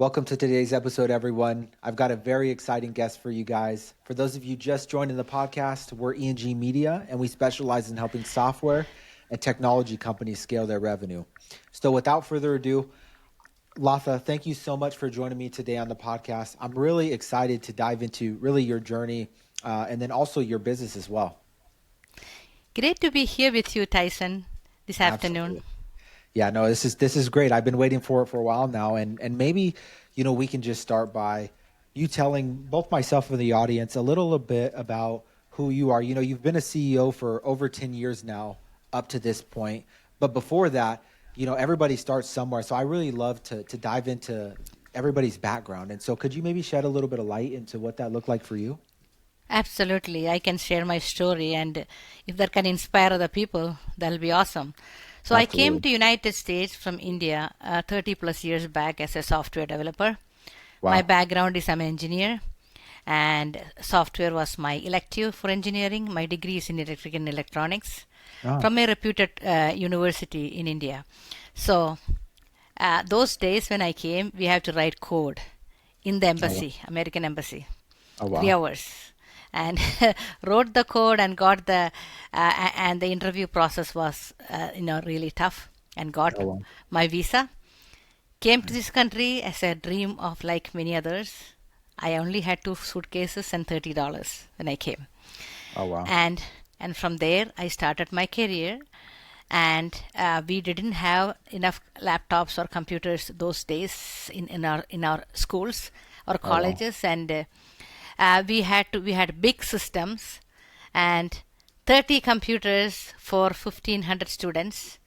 Welcome to today's episode, everyone. I've got a very exciting guest for you guys. For those of you just joining the podcast, we're E.N.G Media, and we specialize in helping software and technology companies scale their revenue. So without further ado, Latha, thank you so much for joining me today on the podcast. I'm really excited to dive into really your journey and then also your business as well. Great to be here with you, Tyson, this afternoon. Absolutely. Yeah, no, this is great. I've been waiting for it for a while now, and maybe we can just start by you telling both myself and the audience a little bit about who you are. You've been a CEO for over 10 years now up to this point, but before that, everybody starts somewhere. So I really love to dive into everybody's background. And so could you maybe shed a little bit of light into what that looked like for you? Absolutely. I can share my story, and if that can inspire other people, that'll be awesome. So I came Absolutely. to United States from India 30 plus years back as a software developer. My Wow. background is I'm an engineer, and software was my elective for engineering. My degree is in electrical and electronics Oh, from a reputed university in India. So those days when I came, we have to write code in the oh, wow. embassy, American embassy, Oh, three wow. hours, and wrote the code and got and the interview process was really tough and got Oh, wow. my visa. Came to Nice. this country as a dream of like many others. I only had two suitcases and $30 when I came, Oh, wow. and and from there I started my career. And we didn't have enough laptops or computers those days in our schools or Oh, wow. colleges, and we had big systems and 30 computers for 1,500 students.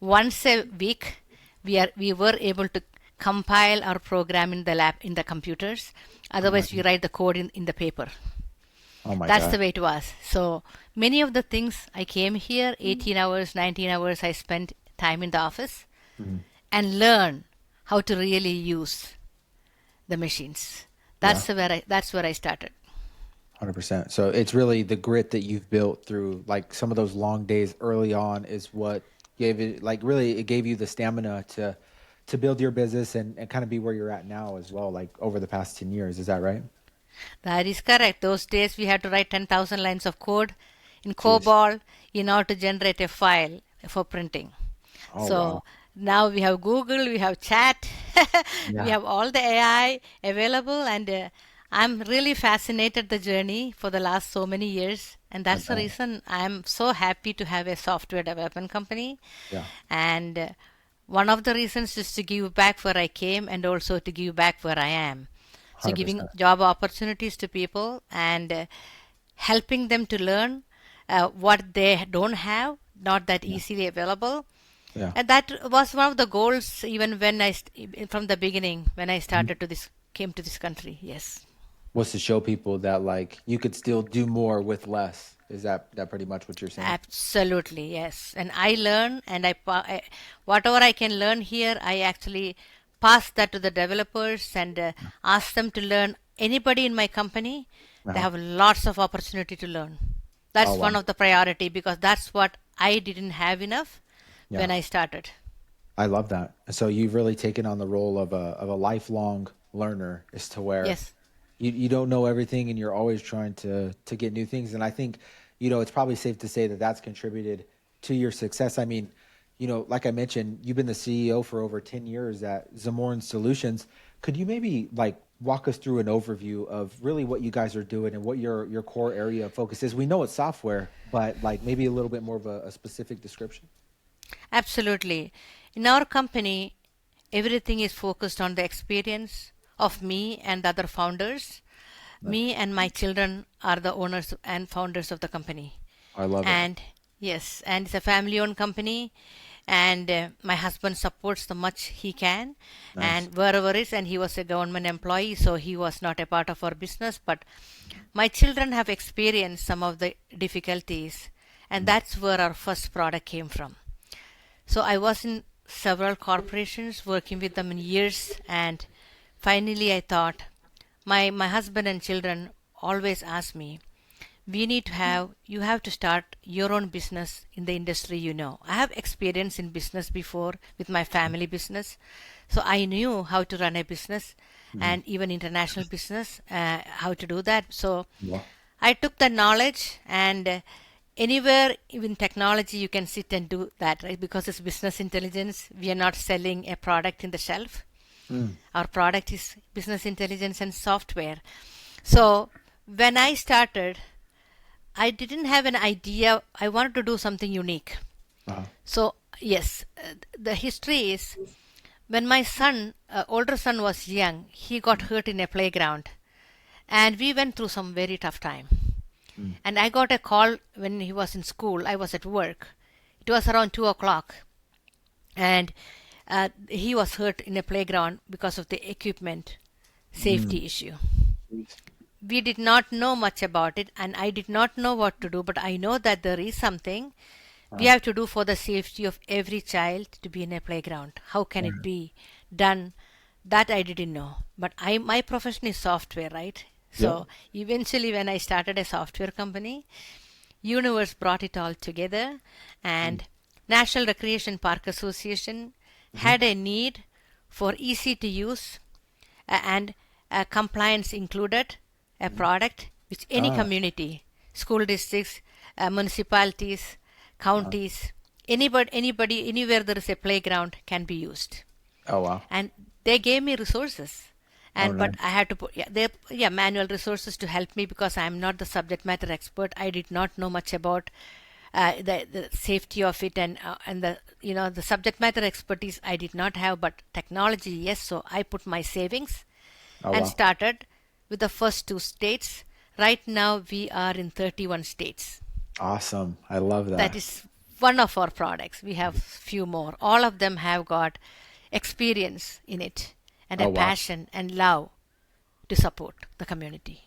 Once a week, we were able to compile our program in the lab in the computers. Oh, my Otherwise, we God. write the code in the paper. Oh, my That's the God. way it was. So many of the things I came here, 18 hours, 19 hours, I spent time in the office Mhm. and learn how to really use the machines. Yeah. That's where I started. 100%. So it's really the grit that you've built through like some of those long days early on is what gave it like really it gave you the stamina to build your business and kind of be where you're at now as well, like over the past 10 years. Is that right? That is correct. Those days we had to write 10,000 lines of code in Jeez. COBOL in order to generate a file for printing. Oh, So wow. now we have Google, we have chat, we Yeah. have all the AI available, and I'm really fascinated the journey for the last so many years, and I that's the bet. reason I'm so happy to have a software development company. Yeah. And one of the reasons is to give back where I came and also to give back where I am. So giving 100%. job opportunities to people and helping them to learn what they don't have, not that Yeah. easily available. Yeah. And that was one of the goals even when from the beginning when I Mhm. started to this came to this country. Yes. Was to show people that like you could still do more with less. Is that pretty much what you're saying? Absolutely, yes. And I learn, and whatever I can learn here, I actually pass that to the developers and ask them to learn. Anybody in my company, they Uh-huh. have lots of opportunity to learn. Oh, That's wow. one of the priority because that's what I didn't have enough Yeah. when I started. I love that. So you've really taken on the role of a lifelong learner as to where Yes, you don't know everything and you're always trying to get new things. And I think, it's probably safe to say that that's contributed to your success. I mean, like I mentioned, you've been the CEO for over 10 years at Zamorins Solutions. Could you maybe like walk us through an overview of really what you guys are doing and what your core area of focus is? We know it's software, but like maybe a little bit more of a specific description. absolutely. In our company, everything is focused on the experience of me and the other founders. Nice. Me and my children are the owners and founders of the company. I love it. And yes, and it's a family owned company, and my husband supports the much he can Nice. and wherever is, and he was a government employee, so he was not a part of our business, but my children have experienced some of the difficulties, and Mhm. that's where our first product came from. So I was in several corporations working with them in years, and finally I thought my husband and children always ask me, you have to start your own business in the industry. I have experience in business before with my family business, so I knew how to run a business, Mm-hmm. and even international business, how to do that. So Well, I took the knowledge, and anywhere in technology you can sit and do that, right? Because it's business intelligence. We are not selling a product in the shelf. mm, Our product is business intelligence and software. So when I started, I didn't have an idea. I wanted to do something unique. uh, So, yes, the history is when my son, older son, was young, he got hurt in a playground. And we went through some very tough time. mm, And I got a call when he was in school. I was at work. It was around 2 o'clock. And he was hurt in a playground because of the equipment mm, safety issue. please. We did not know much about it, and I did not know what to do, but I know that there is something we Uh, have to do for the safety of every child to be in a playground. How can it right. be done? That I didn't know. But my profession is software, right? Yep. So eventually, when I started a software company, Universe brought it all together, Mm, and National Recreation Park Association mm-hmm. had a need for easy to use and compliance included a Mm-hmm. product which any Ah, community, school districts, municipalities, uh, counties, anybody, anywhere there is a playground can be used. oh wow. And they gave me resources, Oh and but nice. I had to put, manual resources to help me because I am not the subject matter expert. I did not know much about the safety of it, and the the subject matter expertise I did not have, but technology, yes. So I put my savings Oh and wow. started with the first two states. Right now we are in 31 states. Awesome. I love That that. is one of our products. We have few more. All of them have got experience in it and a Oh wow. passion and love to support the community.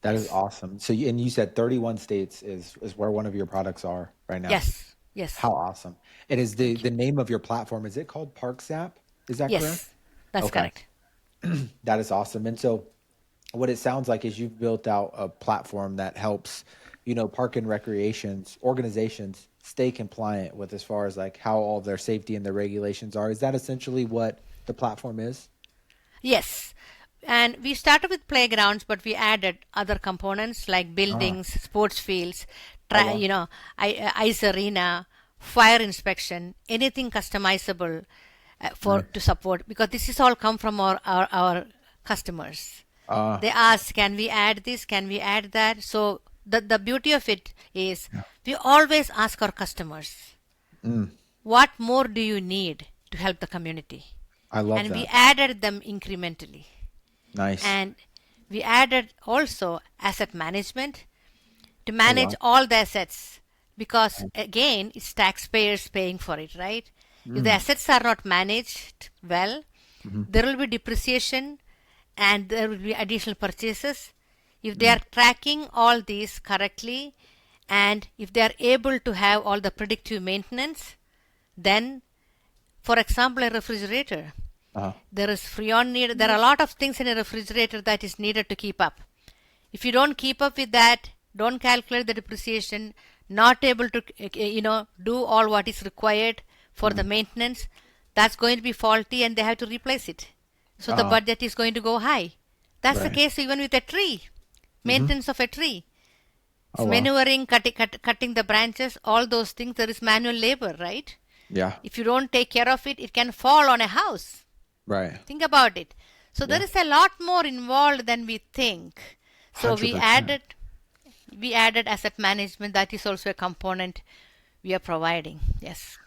That is Yes. awesome. So and you said 31 states is where one of your products are right now. Yes. Yes. How awesome. And is Thank you. the name of your platform, is it called ParkZap? Is that correct? Yes. That's Okay. correct. That is awesome. And so what it sounds like is you've built out a platform that helps, park and recreations organizations stay compliant with as far as like how all their safety and their regulations are. Is that essentially what the platform is? Yes. And we started with playgrounds, but we added other components like Ah, buildings, sports fields, oh wow. ice arena, fire inspection, anything customizable for to Nice. support, because this is all come from our customers. They Ah, ask, can we add this? Can we add that? So the beauty of it is yeah. we always ask our customers, Mm, what more do you need to help the community? I love And we that. added them incrementally. Nice. And we added also asset management to Oh manage wow. all the assets, because again it's taxpayers paying for it, right? If the Mm, assets are not managed well, hmm, there will be depreciation and there will be additional purchases. If they mm, are tracking all these correctly, and if they are able to have all the predictive maintenance, then, for example, a refrigerator, uh, there is freon needed. There are a lot of things in a refrigerator that is needed to keep up. If you don't keep up with that, don't calculate the depreciation, not able to do all what is required for the mm, maintenance, that's going to be faulty and they have to replace it. So the uh, budget is going to go high. That's the right. case even with a tree, Hmm. maintenance of a tree. Oh It's wow. manuring, cutting the branches, all those things. There is manual labor, right? Yeah. If you don't take care of it, it can fall on a house. Right. Think about it. So there Yeah. is a lot more involved than we think. So 100%. we added asset management. That is also a component we are providing. Yes.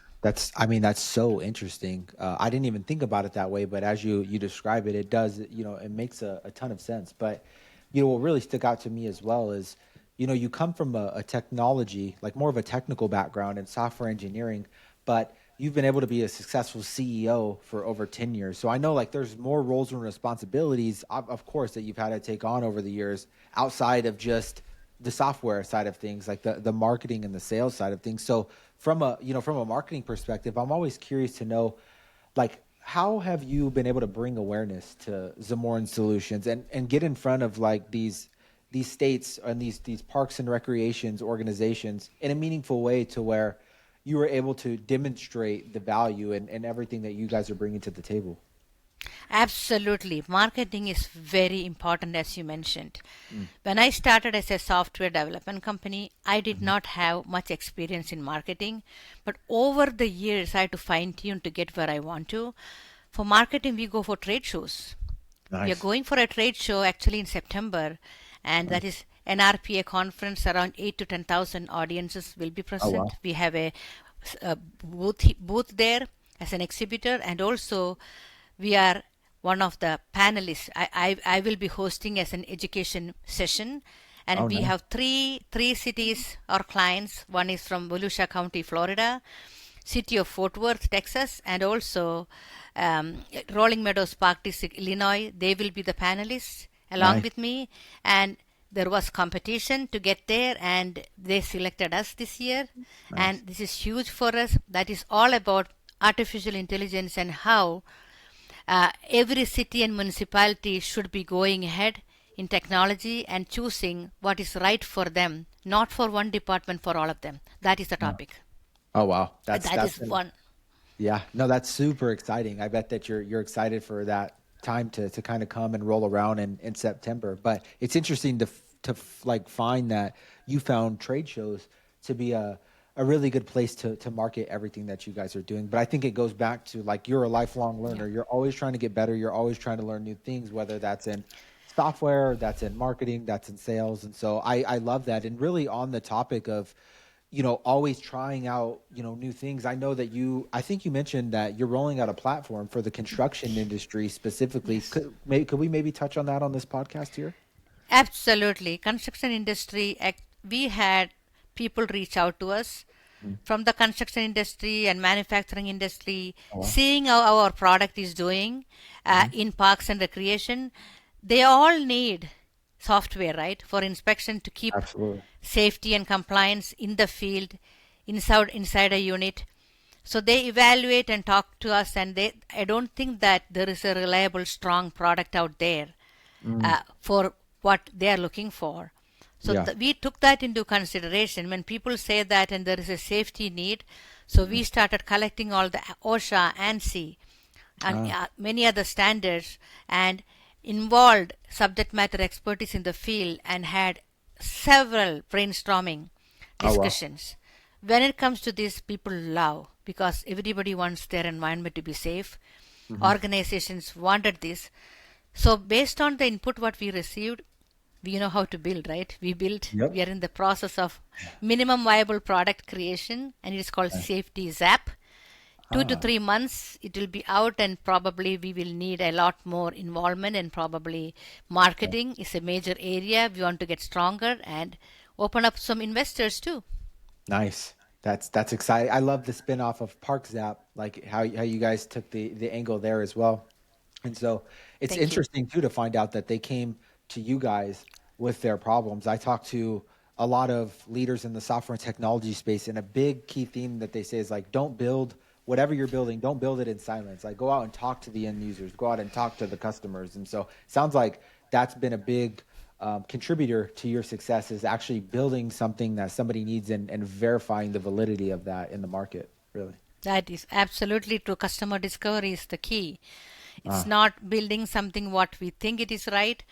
I mean, that's so interesting. I didn't even think about it that way, but as you describe it, it does, it makes a ton of sense. But, what really stuck out to me as well is, you come from a technology, like more of a technical background in software engineering, but you've been able to be a successful CEO for over 10 years. So I know like there's more roles and responsibilities, of course, that you've had to take on over the years outside of just the software side of things, like the marketing and the sales side of things. So from a marketing perspective, I'm always curious to know, like, how have you been able to bring awareness to Zamorin Solutions and get in front of like these, these states and these parks and recreations organizations in a meaningful way to where you were able to demonstrate the value and everything that you guys are bringing to the table. Absolutely. Marketing is very important, as you mentioned. Mm. When I started as a software development company, I did Mhm. not have much experience in marketing, but over the years, I had to fine tune to get where I want to. For marketing, we go for trade shows. We are Nice. going for a trade show actually in September, and that is NRPA conference. Around 8 to 10,000 audiences will be Oh present. wow. We have a booth there as an exhibitor, and also we are one of the panelists. I will be hosting as an education session, Oh and we nice. have three cities or clients. One is from Volusia County, Florida, city of Fort Worth, Texas, and also Rolling Meadows Park District, Illinois. They will be the panelists along Nice. with me, and there was competition to get there, and they selected us this year, Nice. and this is huge for us. That is all about artificial intelligence and how every city and municipality should be going ahead in technology and choosing what is right for them, not for one department, for all of them. That is the No. topic. Oh wow. That That's is been one. Yeah, no, that's super exciting. I bet that you're excited for that time to kind of come and roll around in September. But it's interesting like find that you found trade shows to be a really good place to market everything that you guys are doing. But I think it goes back to like you're a lifelong Yeah. learner. You're always trying to get better. You're always trying to learn new things, whether that's in software, that's in marketing, that's in sales. And so I love that. And really on the topic of always trying out, new things. I know that I think you mentioned that you're rolling out a platform for the construction industry specifically. Yes. Could we maybe touch on that on this podcast here? Absolutely. Construction industry, we had people reach out to us Mm. from the construction industry and manufacturing industry, Oh, wow. seeing how our product is doing Hmm. in parks and recreation. They all need software, right, for inspection to keep Absolutely. safety and compliance in the field, inside a unit. So they evaluate and talk to us, and I don't think that there is a reliable, strong product out there Mm. for what they are looking for. So Yeah. we took that into consideration when people say that, and there is a safety need. So we Mhm. started collecting all the OSHA, ANSI, and Ah, many other standards, and involved subject matter expertise in the field, and had several brainstorming oh wow. discussions. When it comes to this, people love because everybody wants their environment to be safe. Hmm. Organizations wanted this. So, based on the input what we received, we know how to build, right? We Yep. are in the process of minimum viable product creation, and it is called Nice. Safety Zap. 2 to 3 Ah, months it will be out, and probably we will need a lot more involvement, and probably marketing is a major area. We want to get stronger and open up some investors too. nice. That's exciting. I love the spin-off of ParkZap, like how you guys took the angle there as well. And so it's Thank you. interesting too to find out that they came to you guys with their problems. I talk to a lot of leaders in the software and technology space, and a big key theme that they say is like, don't build whatever you're building, don't build it in silence. Like, go out and talk to the end users, go out and talk to the customers. And so it sounds like that's been a big contributor to your success is actually building something that somebody needs and verifying the validity of that in the market. Really. That is absolutely true. Customer discovery is the key. It's Ah, not building something what we think it is right,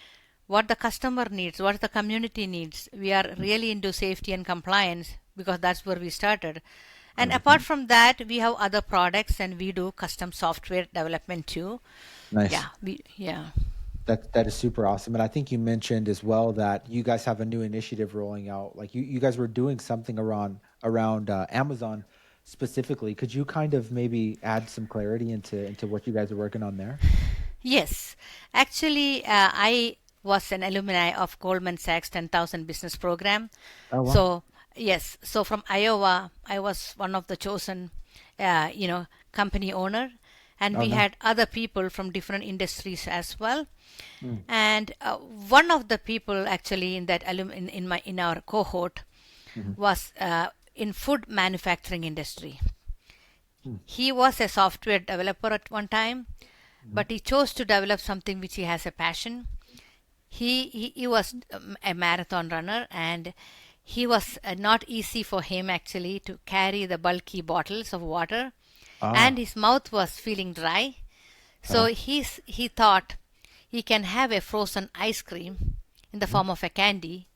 what the customer needs, what the community needs. We are really into safety and compliance because that's where we started. And apart 100%. from that, we have other products, and we do custom software development too. Nice. Yeah. That is super awesome. And I think you mentioned as well that you guys have a new initiative rolling out. Like you guys were doing something around Amazon specifically. Could you kind of maybe add some clarity into what you guys are working on there? Yes, actually, I was an alumni of Goldman Sachs 10,000 business program. Oh wow. So, yes, so from Iowa, I was one of the chosen, company owner, and Oh we no. had other people from different industries as well. Mm, And one of the people actually in that in our cohort mhm, was in food manufacturing industry. mm, He was a software developer at one time, mhm. but he chose to develop something which he has a passion. He was a marathon runner, and he was not easy for him actually to carry the bulky bottles of water, and Ah, his mouth was feeling dry. So okay. he thought he can have a frozen ice cream in the Mhm. form of a candy,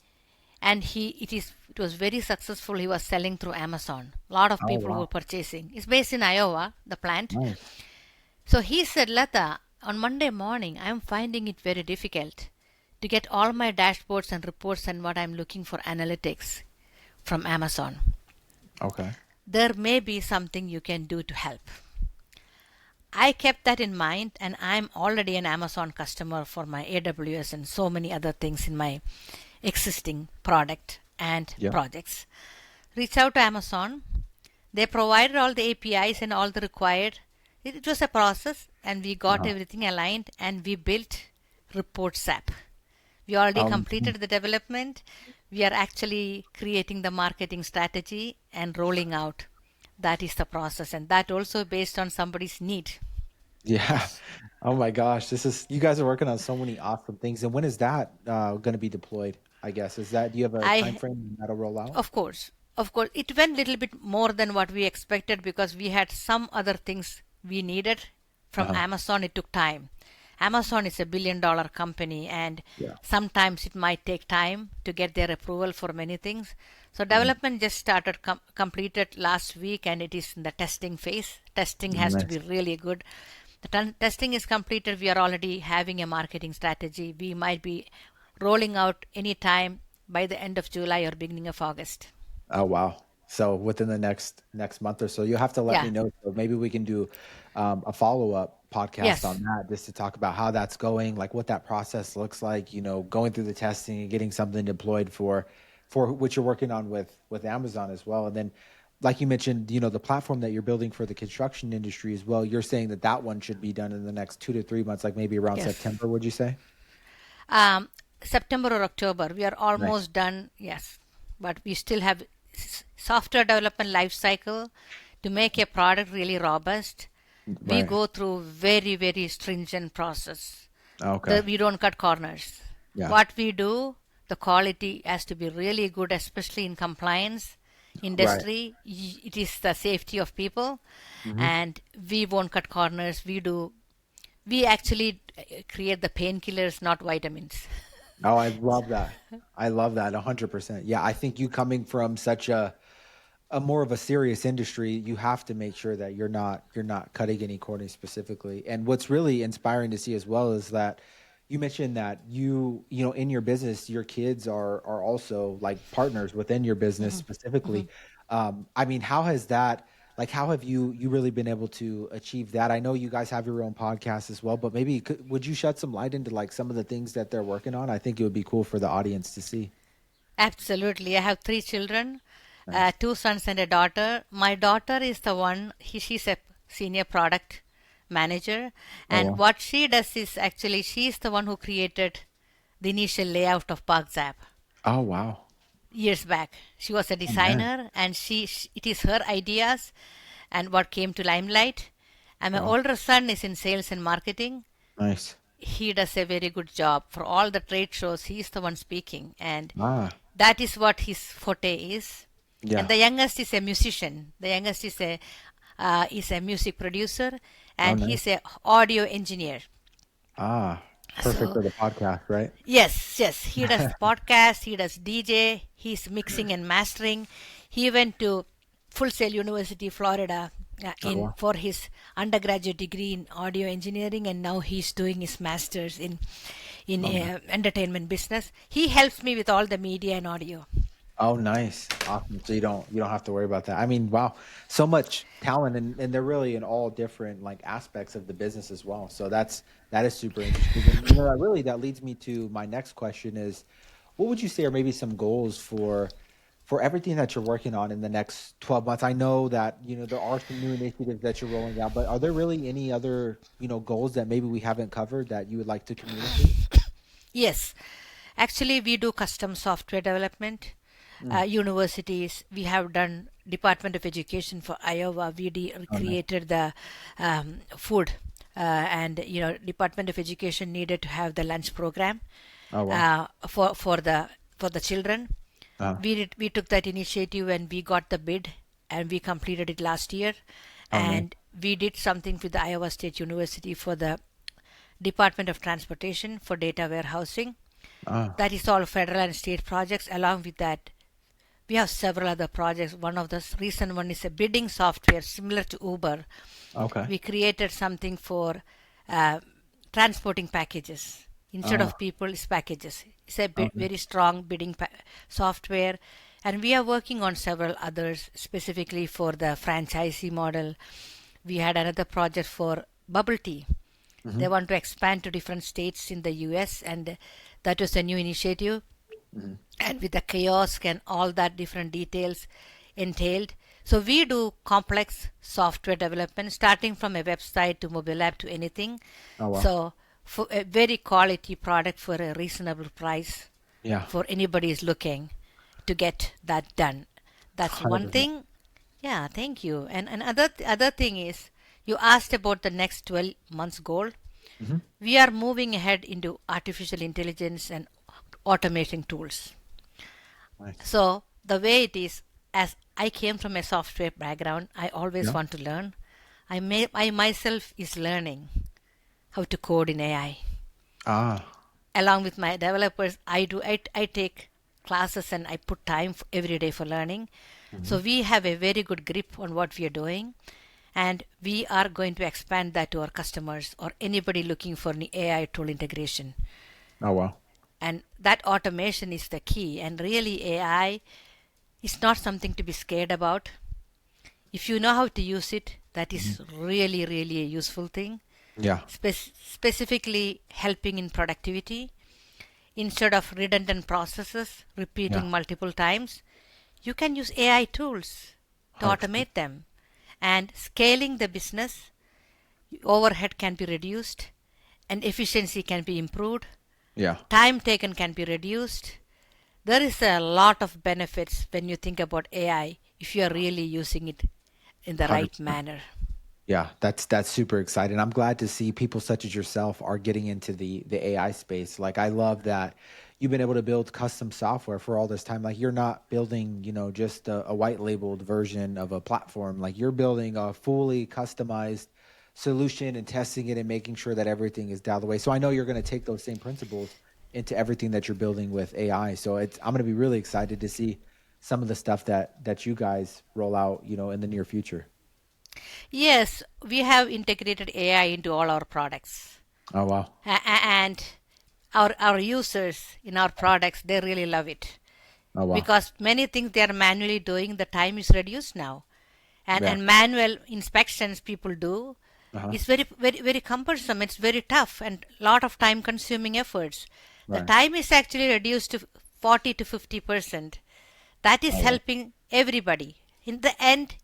and it was very successful. He was selling through Amazon. A lot of Oh, people were wow. purchasing. It's based in Iowa, the plant. Nice. So he said, Latha, on Monday morning, I'm finding it very difficult to get all my dashboards and reports and what I'm looking for analytics from Amazon. Okay. There may be something you can do to help. I kept that in mind, and I'm already an Amazon customer for my AWS and so many other things in my existing product and Yeah. projects. Reach out to Amazon. They provided all the APIs and all the required. It was a process, and we got Uh-huh. everything aligned, and we built ParkZap. We already Mhm. completed the development. We are actually creating the marketing strategy and rolling out. That is the process, and that also based on somebody's need. Yeah. Yes. Oh my gosh, this is you guys are working on so many awesome things. And when is that going to be deployed? I guess is that do you have a time I frame when that'll roll out? Of course, it went a little bit more than what we expected because we had some other things we needed from Uh-huh. Amazon. It took time. Amazon is a billion-dollar company, and Yeah. sometimes it might take time to get their approval for many things. So Mhm. development just started completed last week, and it is in the testing phase. Testing has to be Nice. really good. The testing is completed. We are already having a marketing strategy. We might be rolling out any time by the end of July or beginning of August. Oh wow. So within the next month or so, you'll have to let Yeah. me know. So maybe we can do a follow-up podcast on Yes. that just to talk about how that's going, like what that process looks like, going through the testing and getting something deployed for what you're working on with Amazon as well. And then like you mentioned, the platform that you're building for the construction industry as well, you're saying that that one should be done in the next 2 to 3 months, like maybe around Yes. September, would you say? Um, September or October, we are Nice. almost done. Yes, but we still have software development life cycle to make a product really robust. We Right. go through very stringent process. Okay. We don't cut corners. Yeah. What we do, the quality has to be really good, especially in compliance Right. industry. It is the safety of people, Mhm. and we won't cut corners. We actually create the painkillers, not vitamins. Oh, I love that. I love that 100%. Yeah, I think you coming from such a more of a serious industry, you have to make sure that you're not cutting any corners specifically. And what's really inspiring to see as well is that you mentioned that in your business, your kids are also like partners within your business specifically. I mean, how have you really been able to achieve that? I know you guys have your own podcast as well, but maybe would you shed some light into like some of the things that they're working on? I think it would be cool for the audience to see. Absolutely. I have three children, Nice. two sons and a daughter. My daughter is the one, she's a senior product manager. Oh And well. what she does is actually, she's the one who created the initial layout of ParkZap Oh wow. years back. She was a Oh man. designer, and it is her ideas and what came to limelight. And my Wow. older son is in sales and marketing. Nice. He does a very good job for all the trade shows. He's the one speaking, and Ah, that is what his forte is. And yeah. the youngest is a musician. The youngest is a music producer, Oh, and nice. he's a audio engineer. Ah, perfect So for the podcast, right? yes, he does podcast, he does DJ, he's mixing and mastering. He went to Full Sail University, Florida, Oh, in wow. for his undergraduate degree in audio engineering, and now he's doing his masters in Oh, nice. entertainment business. He helps me with all the media and audio. Oh, nice. Awesome. So you don't have to worry about that. I mean, wow, so much talent and they're really in all different like aspects of the business as well. So that is super interesting. And that leads me to my next question is what would you say are maybe some goals for everything that you're working on in the next 12 months? I know that, there are some new initiatives that you're rolling out, but are there really any other, goals that maybe we haven't covered that you would like to communicate? Yes, actually, we do custom software development. Mm. Universities, we have done Department of Education for Iowa. We Oh, nice. created the food, and Department of Education needed to have the lunch program. Oh wow. For the children. We took that initiative and we got the bid and we completed it last year. Oh nice. And we did something with the Iowa State University for the Department of Transportation for data warehousing. Oh That is all federal and state projects. Along with that, we have several other projects. One of the recent one is a bidding software similar to Uber. okay. We created something for uh, transporting packages. Instead Oh of people, it's packages. It's a okay. very strong bidding software. And we are working on several others specifically for the franchisee model. We had another project for bubble tea. Mm-hmm. They want to expand to different states in the US, and that was a new initiative. Mm-hmm. And with the kiosk and all that different details entailed. So we do complex software development, starting from a website to mobile app to anything. Oh wow. So for a very quality product for a reasonable price Yeah. for anybody is looking to get that done. That's one 100%. thing. Yeah, thank you. And other thing is, you asked about the next 12 months goal. Mm-hmm. We are moving ahead into artificial intelligence and automating tools. Nice. So the way it is, as I came from a software background, I always Yeah. want to learn. I myself is learning how to code in AI. Ah. Along with my developers, I take classes and I put time every day for learning. Mm-hmm. So we have a very good grip on what we are doing, and we are going to expand that to our customers or anybody looking for an AI tool integration. Oh wow. And that automation is the key. And really, AI is not something to be scared about. If you know how to use it, that Mm-hmm. is really, really a useful thing. Yeah. Specifically helping in productivity. Instead of redundant processes Yeah. repeating multiple times, you can use AI tools to 100%. automate them. And scaling the business, overhead can be reduced and efficiency can be improved. Yeah. Time taken can be reduced. There is a lot of benefits when you think about AI if you are really using it in the right 100%. manner. Yeah, that's super exciting. I'm glad to see people such as yourself are getting into the AI space. Like I love that you've been able to build custom software for all this time. Like you're not building, just a white labeled version of a platform. Like you're building a fully customized solution and testing it and making sure that everything is dialed away. So I know you're going to take those same principles into everything that you're building with AI. So I'm going to be really excited to see some of the stuff that you guys roll out, in the near future. Yes, we have integrated AI into all our products. Oh wow. And our users in our products, they really love it. Oh wow. Because many things they are manually doing, the time is reduced now. And, Yeah. and manual inspections people do Uh-huh. is very, very, very cumbersome. It's very tough and lot of time consuming efforts. The Right. time is actually reduced to 40 to 50%. That is Oh, wow. helping everybody. In the end,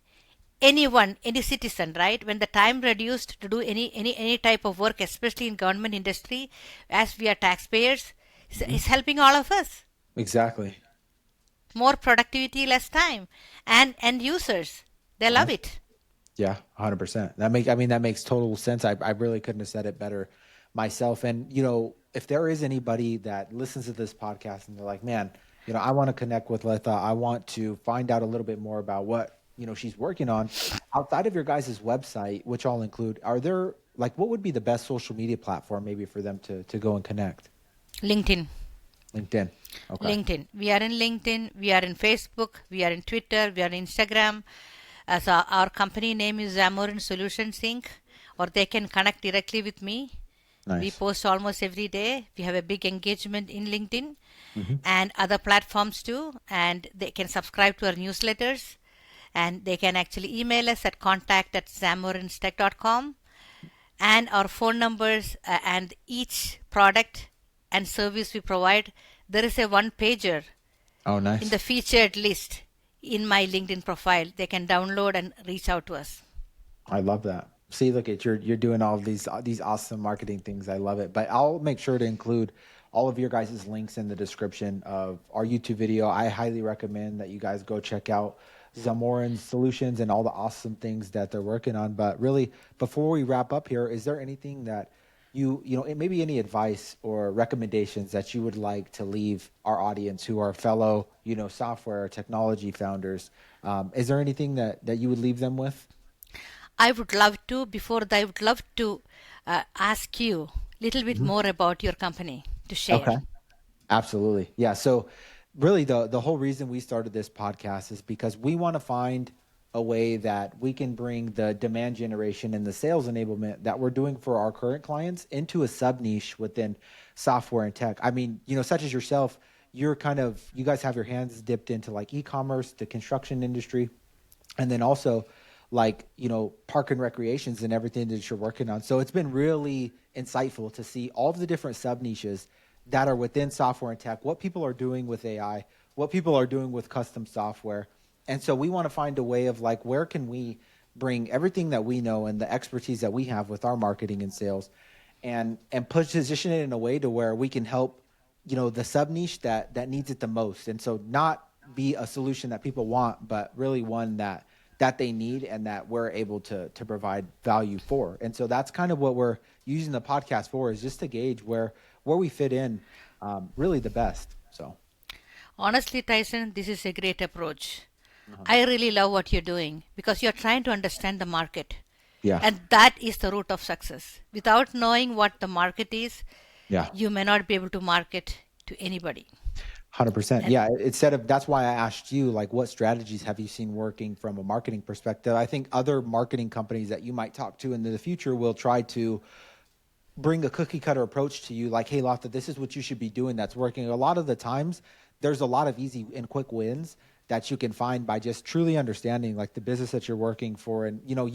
anyone, any citizen, right? When the time reduced to do any type of work, especially in government industry, as we are taxpayers, Mhm. is helping all of us. Exactly. More productivity, less time, and end users, they love Nice. it. Yeah, 100%. That makes total sense. I really couldn't have said it better myself. And, if there is anybody that listens to this podcast and they're like, man, I want to connect with Letha. I want to find out a little bit more about what, she's working on outside of your guys' website, which I'll include. Are there like, what would be the best social media platform maybe for them to go and connect? LinkedIn. LinkedIn. Okay. LinkedIn. We are in LinkedIn. We are in Facebook. We are in Twitter. We are in Instagram. As our company name is Zamorins Solutions Inc. Or they can connect directly with me. We Nice. post almost every day. We have a big engagement in LinkedIn Hmm. and other platforms too. And they can subscribe to our newsletters. And they can actually email us at contact@zamorinstech.com. And our phone numbers and each product and service we provide, there is a one pager Oh, in nice. the featured list in my LinkedIn profile. They can download and reach out to us. I love that. See, look at you're doing all of these awesome marketing things. I love it. But I'll make sure to include all of your guys' links in the description of our YouTube video. I highly recommend that you guys go check out Zamorins Solutions and all the awesome things that they're working on. But really, before we wrap up here, is there anything that you know, maybe any advice or recommendations that you would like to leave our audience who are fellow, you know, software or technology founders. Is there anything that you would leave them with? I would love to, before that, I would love to ask you a little bit Mhm. more about your company to share. Okay. Absolutely. Yeah. So really the whole reason we started this podcast is because we want to find a way that we can bring the demand generation and the sales enablement that we're doing for our current clients into a sub niche within software and tech. I mean, you know, such as yourself, you're kind of you guys have your hands dipped into like e-commerce, the construction industry, and then also like, you know, park and recreations and everything that you're working on. So it's been really insightful to see all of the different sub niches that are within software and tech, what people are doing with AI, what people are doing with custom software. And so we want to find a way of like, where can we bring everything that we know and the expertise that we have with our marketing and sales and position it in a way to where we can help, you know, the sub niche that needs it the most. And so not be a solution that people want, but really one that they need and that we're able to provide value for. And so that's kind of what we're using the podcast for, is just to gauge where we fit in, really the best. So Honestly, Tyson, this is a great approach. uh I really love what you're doing because you're trying to understand the market. yeah, And that is the root of success. Without knowing what the market is, yeah. you may not be able to market to anybody. 100%. And Yeah. Instead of, that's why I asked you, like, what strategies have you seen working from a marketing perspective? I think other marketing companies that you might talk to in the future will try to bring a cookie cutter approach to you, like, hey, Latha, this is what you should be doing that's working. A lot of the times, there's a lot of easy and quick wins that you can find by just truly understanding like the business that you're working for. And, you know,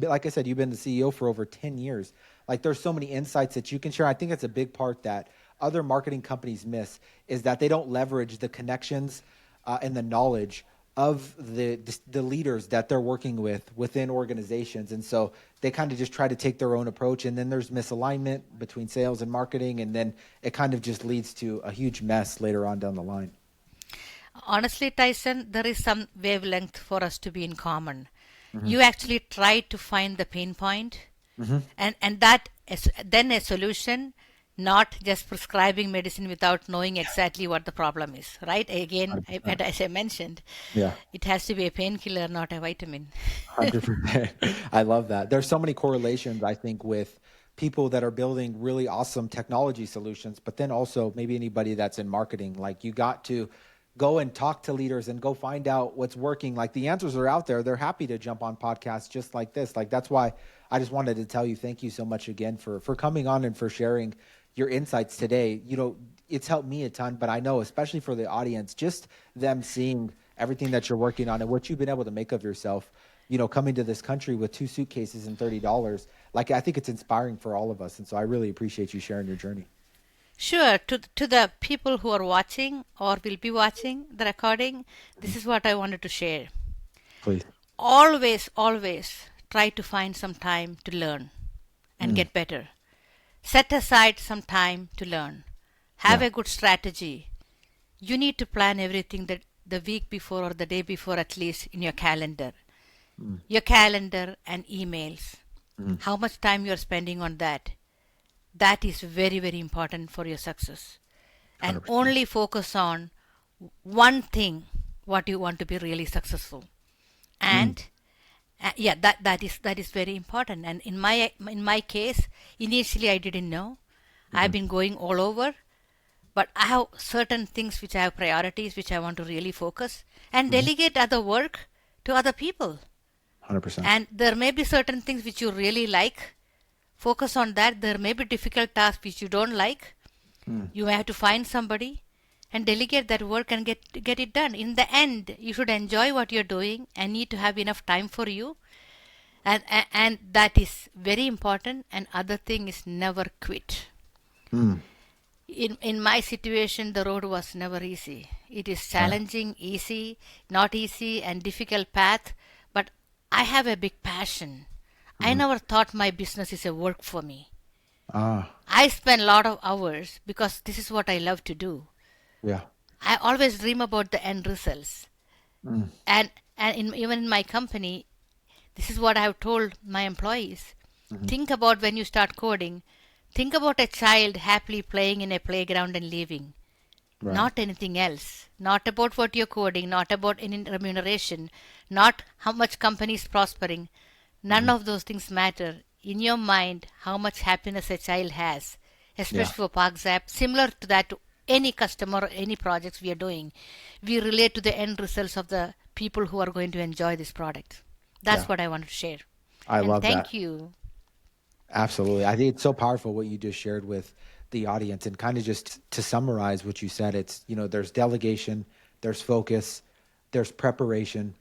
like I said, you've been the CEO for over 10 years. Like, there's so many insights that you can share. I think that's a big part that other marketing companies miss, is that they don't leverage the connections and the knowledge of the leaders that they're working with within organizations. And so they kind of just try to take their own approach, and then there's misalignment between sales and marketing, and then it kind of just leads to a huge mess later on down the line. honestly, Tyson, there is some wavelength for us to be in common. Hmm. You actually try to find the pain point, Hmm. and that is then a solution, not just prescribing medicine without knowing exactly what the problem is, right? Again, 100%. as I mentioned, Yeah. it has to be a painkiller, not a vitamin. 100%. I love that. There's so many correlations, I think, with people that are building really awesome technology solutions, but then also maybe anybody that's in marketing. Like, you got to go and talk to leaders and go find out what's working. Like, the answers are out there. They're happy to jump on podcasts just like this. Like, that's why I just wanted to tell you thank you so much again for coming on and for sharing your insights today. You know, it's helped me a ton, but I know especially for the audience, just them seeing everything that you're working on and what you've been able to make of yourself, you know, coming to this country with two suitcases and $30. Like, I think it's inspiring for all of us. And so I really appreciate you sharing your journey. Sure, to the people who are watching or will be watching the recording, Mhm. this is what I wanted to share. Please. Always try to find some time to learn and Mm, get better. Set aside some time to learn. Have yeah. a good strategy. You need to plan everything that the week before or the day before, at least in your calendar. Mm, Your calendar and emails. mm, How much time you're spending on that. That is very important for your success. And 100%. only focus on one thing what you want to be really successful. Mm, And yeah, that is very important. And in my case, initially I didn't know. I've mhm, been going all over, but I have certain things which I have priorities which I want to really focus and mhm, delegate other work to other people. 100%. And there may be certain things which you really like. Focus on that. There may be difficult tasks which you don't like. Mm, You may have to find somebody and delegate that work and get it done. In the end, you should enjoy what you're doing and need to have enough time for you. And that is very important. And other thing is never quit. mm, In my situation, the road was never easy. It is yeah. challenging, easy, not easy, and difficult path. But I have a big passion. I Mhm. never thought my business is a work for me. Ah, I spend a lot of hours because this is what I love to do. yeah. I always dream about the end results. Mm, Even in my company, this is what I have told my employees. mhm, Think about when you start coding. Think about a child happily playing in a playground and leaving. Right. Not anything else. Not about what you're coding, not about any remuneration, not how much company is prospering. None Hmm. of those things matter. In your mind, how much happiness a child has, Yeah. especially for ParkZap, similar to that to any customer or any projects we are doing, we relate to the end results of the people who are going to enjoy this product. That's Yeah. what I wanted to share. I And love that. thank you. Absolutely. I think it's so powerful what you just shared with the audience, and kind of just to summarize what you said, it's, there's delegation, there's focus, there's preparation,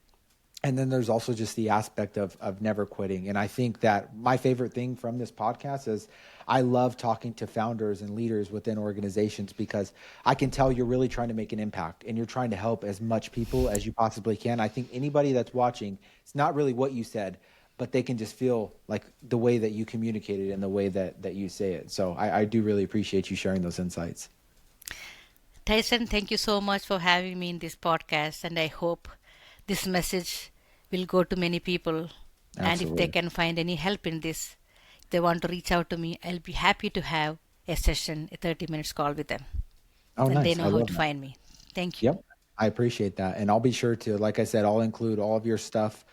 and then there's also just the aspect of never quitting. And I think that my favorite thing from this podcast is I love talking to founders and leaders within organizations, because I can tell you're really trying to make an impact and you're trying to help as much people as you possibly can. I think anybody that's watching, it's not really what you said, but they can just feel like the way that you communicated and the way that you say it. So I do really appreciate you sharing those insights. Tyson, thank you so much for having me in this podcast, and I hope this message will go to many people. And if they Absolutely. can find any help in this, if they want to reach out to me, I'll be happy to have a session, a 30 minutes call with them. Oh, Then they nice. I know how love to that. find me. Thank you. Yep. I appreciate that. And I'll be sure to, like I said, I'll include all of your stuff,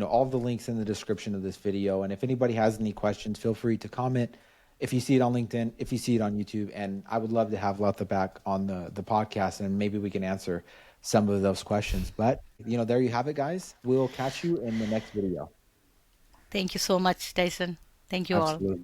all the links in the description of this video. And if anybody has any questions, feel free to comment. If you see it on LinkedIn, if you see it on YouTube, and I would love to have Latha back on the podcast, and maybe we can answer some of those questions. But, there you have it, guys. We'll catch you in the next video. Thank you so much, Tyson. Thank you all. Absolutely.